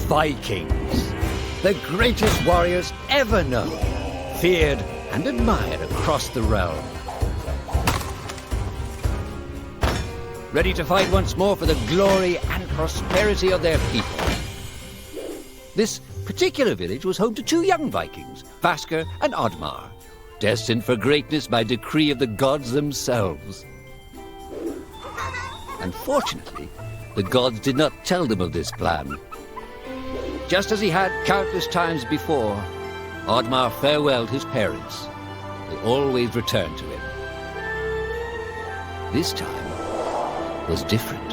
Vikings, the greatest warriors ever known, feared and admired across the realm. Ready to fight once more for the glory and prosperity of their people. This particular village was home to two young Vikings, Vasker and Oddmar, destined for greatness by decree of the gods themselves. Unfortunately, the gods did not tell them of this plan. Just as he had countless times before, Oddmar farewelled his parents. They always returned to him. This time was different.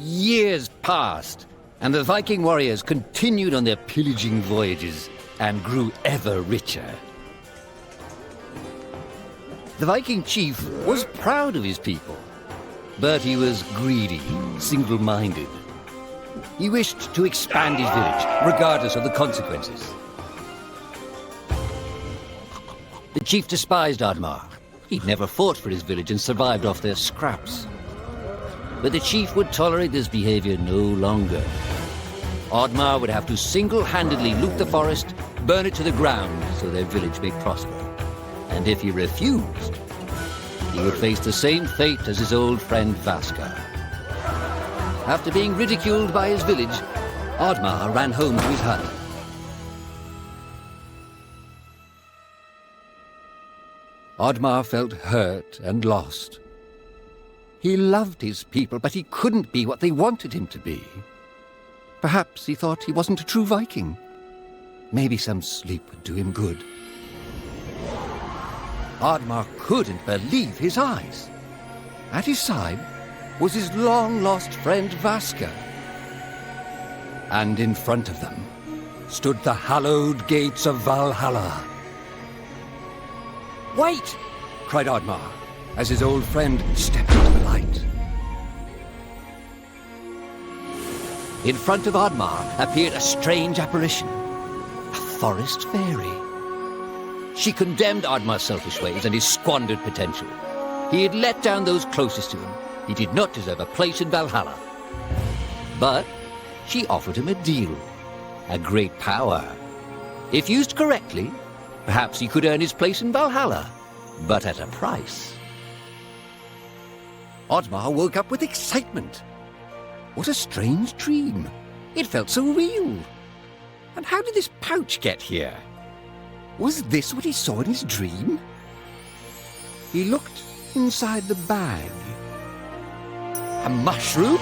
Years passed, and the Viking warriors continued on their pillaging voyages and grew ever richer. The Viking chief was proud of his people, but he was greedy, single-minded. He wished to expand his village, regardless of the consequences. The chief despised Oddmar. He'd never fought for his village and survived off their scraps. But the chief would tolerate this behavior no longer. Oddmar would have to single-handedly loot the forest, burn it to the ground so their village may prosper. And if he refused, he would face the same fate as his old friend Vasker. After being ridiculed by his village, Oddmar ran home to his hut. Oddmar felt hurt and lost. He loved his people, but he couldn't be what they wanted him to be. Perhaps he thought he wasn't a true Viking. Maybe some sleep would do him good. Oddmar couldn't believe his eyes. At his side was his long-lost friend Vasker. And in front of them stood the hallowed gates of Valhalla. "Wait!" cried Oddmar, as his old friend stepped into the light. In front of Oddmar appeared a strange apparition, a forest fairy. She condemned Oddmar's selfish ways and his squandered potential. He had let down those closest to him. He did not deserve a place in Valhalla. But she offered him a deal, a great power. If used correctly, perhaps he could earn his place in Valhalla, but at a price. Oddmar woke up with excitement. What a strange dream. It felt so real. And how did this pouch get here? Was this what he saw in his dream? He looked inside the bag. A mushroom?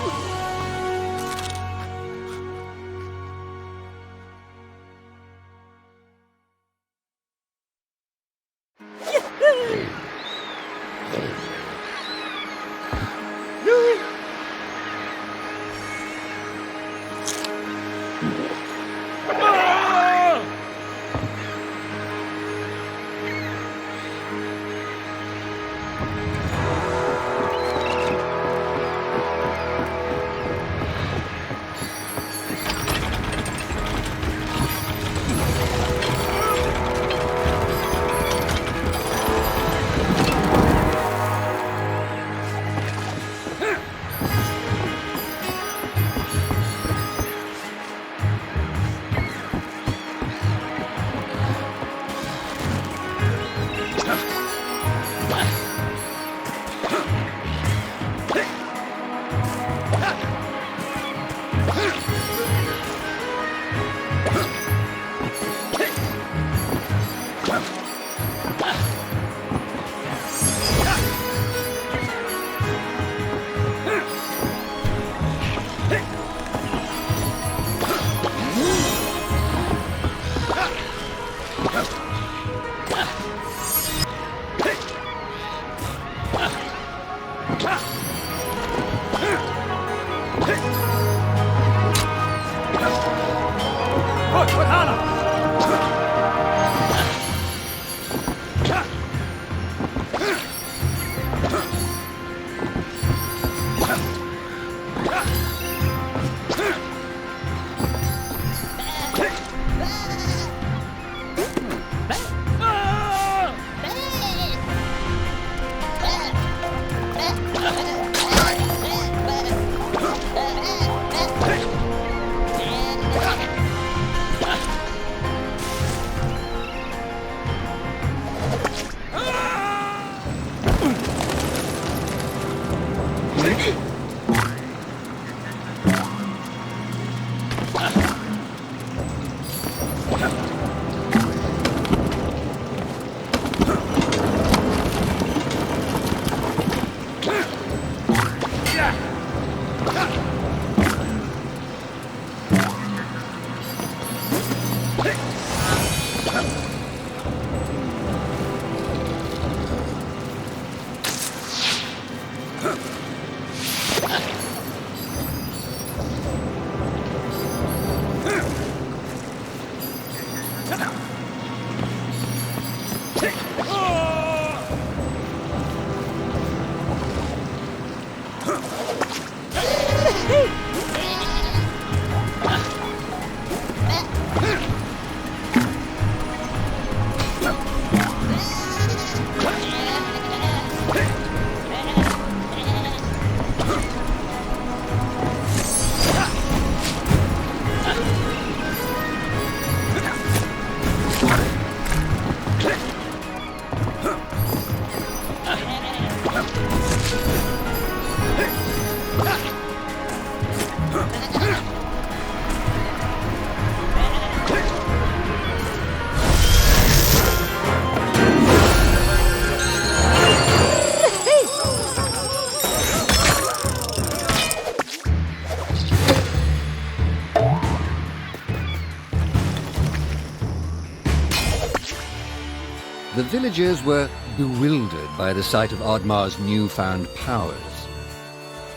villagers were bewildered by the sight of Oddmar's newfound powers.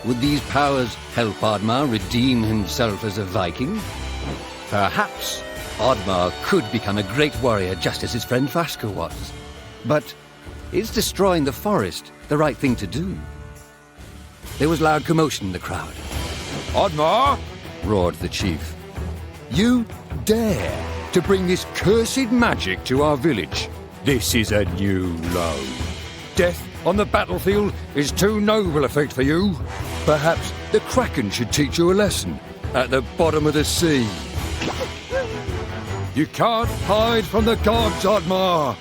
Would these powers help Oddmar redeem himself as a Viking? Perhaps Oddmar could become a great warrior just as his friend Vaska was. But is destroying the forest the right thing to do? There was loud commotion in the crowd. Oddmar! Roared the chief. You dare to bring this cursed magic to our village? This is a new low. Death on the battlefield is too noble a fate for you. Perhaps the Kraken should teach you a lesson at the bottom of the sea. You can't hide from the gods, Oddmar!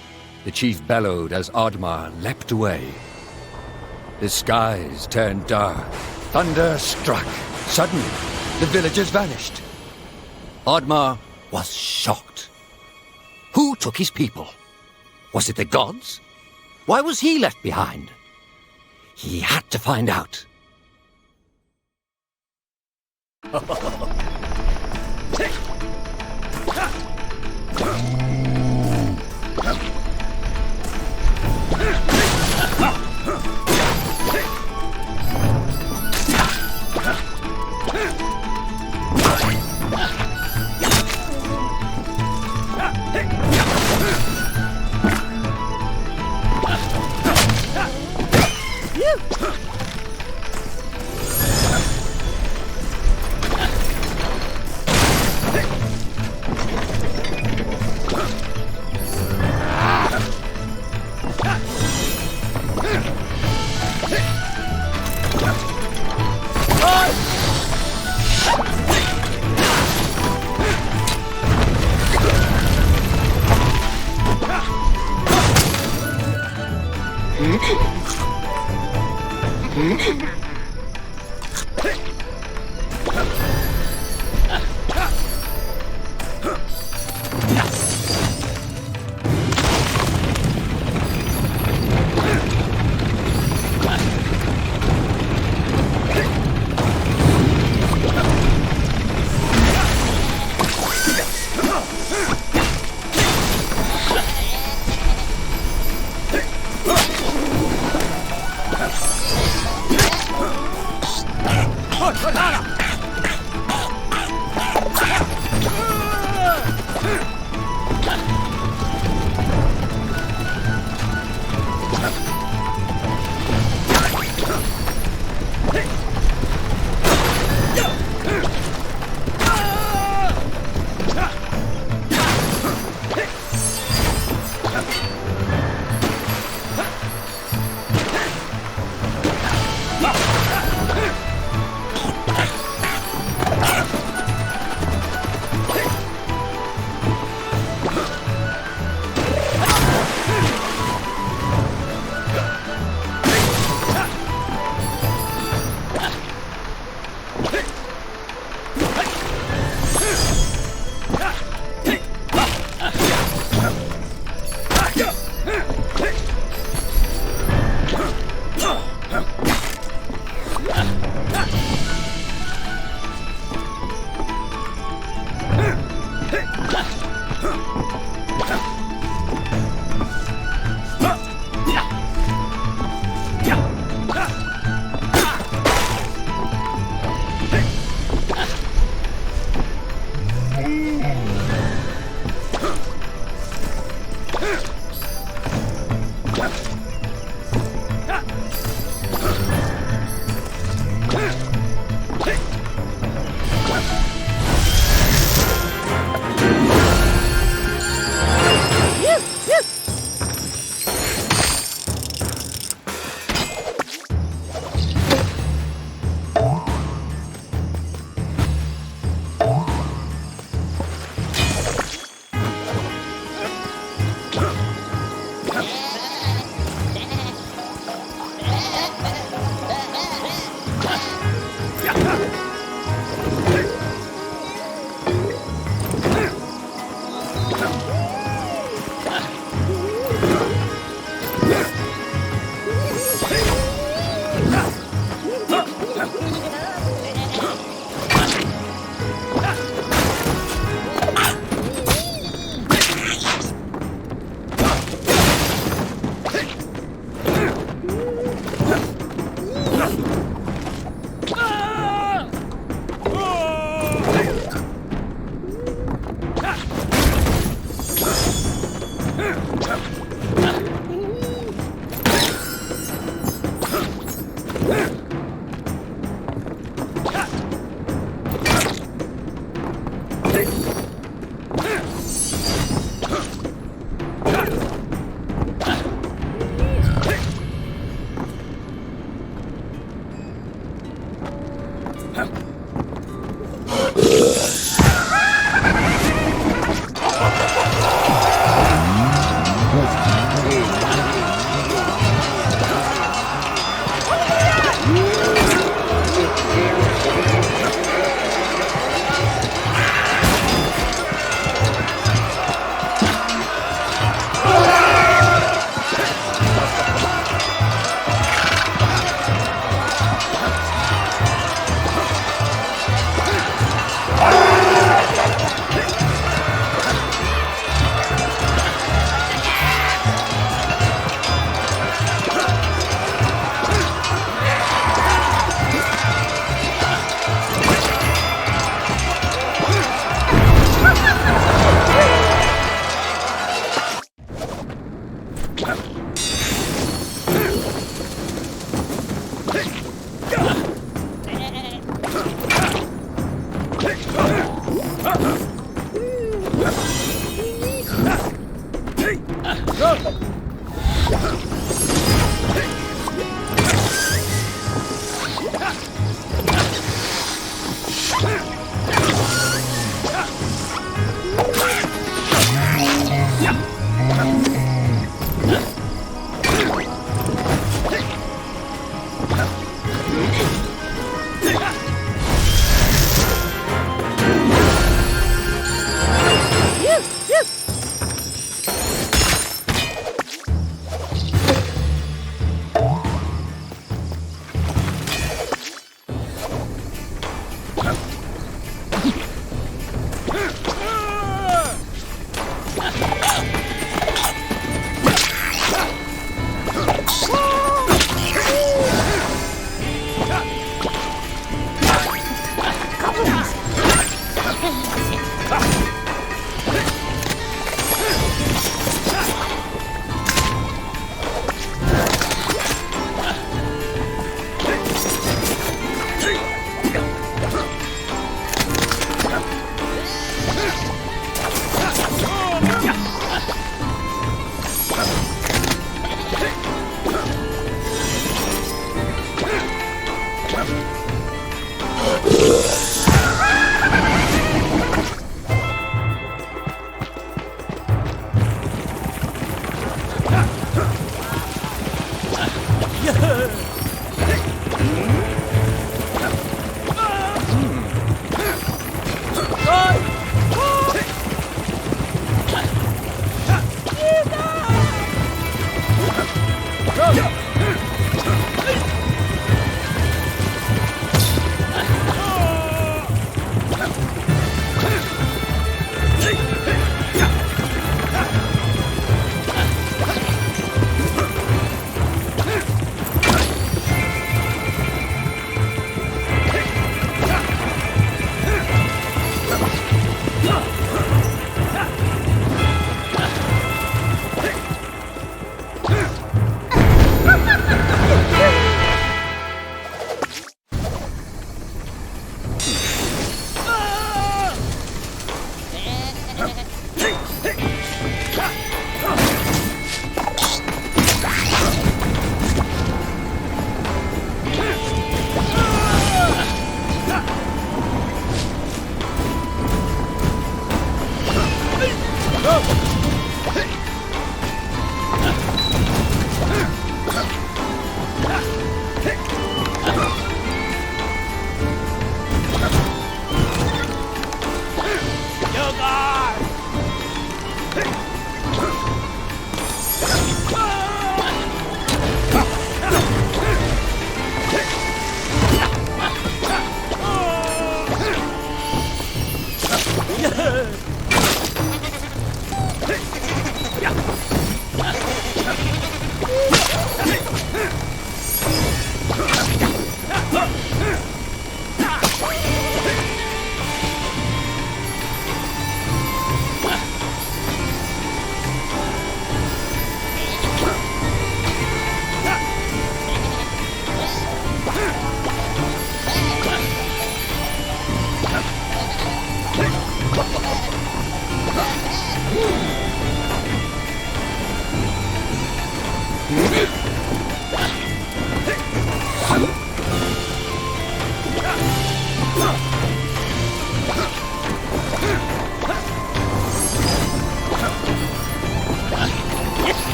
The chief bellowed as Oddmar leapt away. The skies turned dark. Thunder struck. Suddenly, the villagers vanished. Oddmar was shocked. Who took his people? Was it the gods? Why was he left behind? He had to find out.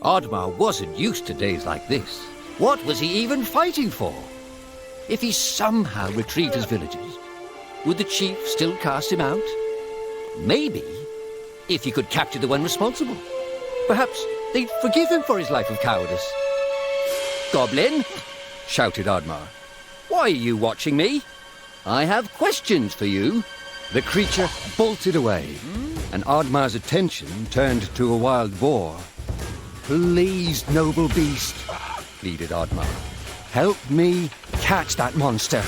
Oddmar wasn't used to days like this. What was he even fighting for? If he somehow retrieved his villagers, would the chief still cast him out? Maybe, if he could capture the one responsible. Perhaps they'd forgive him for his life of cowardice. "Goblin!" shouted Oddmar. "Why are you watching me? I have questions for you." The creature bolted away, and Oddmar's attention turned to a wild boar. "Please, noble beast," pleaded Oddmar. "Help me catch that monster."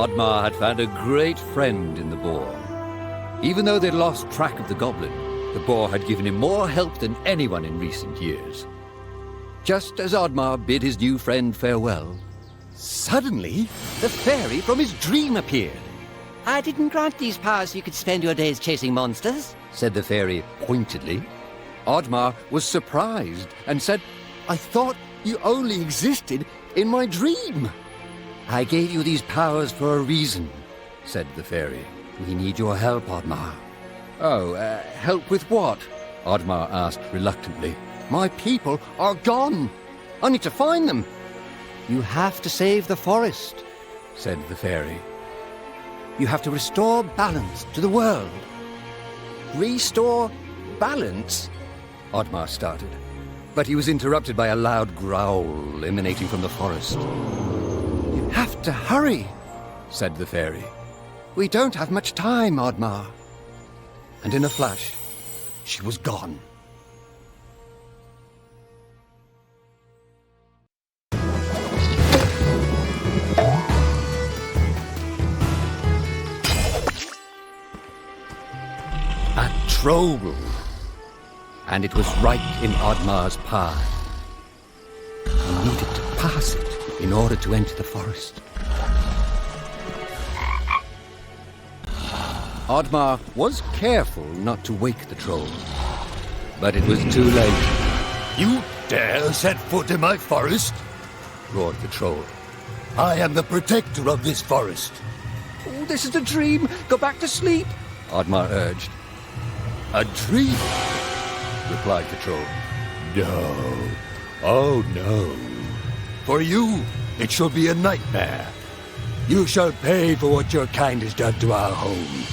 Oddmar had found a great friend in the boar. Even though they'd lost track of the goblin, the boar had given him more help than anyone in recent years. Just as Oddmar bid his new friend farewell, suddenly the fairy from his dream appeared. I didn't grant these powers so you could spend your days chasing monsters, said the fairy pointedly. Oddmar was surprised and said, I thought you only existed in my dream. I gave you these powers for a reason, said the fairy. We need your help, Oddmar. Oh, help with what? Oddmar asked reluctantly. My people are gone. I need to find them. You have to save the forest, said the fairy. You have to restore balance to the world. Restore balance? Oddmar started, but he was interrupted by a loud growl emanating from the forest. You have to hurry, said the fairy. We don't have much time, Oddmar. And in a flash, she was gone. A troll. And it was right in Oddmar's path. He needed to pass it in order to enter the forest. Oddmar was careful not to wake the troll, but it was too late. You dare set foot in my forest? Roared the troll. I am the protector of this forest. Oh, this is a dream. Go back to sleep, Oddmar urged. A dream? Replied the troll. No. Oh, no. For you, it shall be a nightmare. You shall pay for what your kind has done to our home.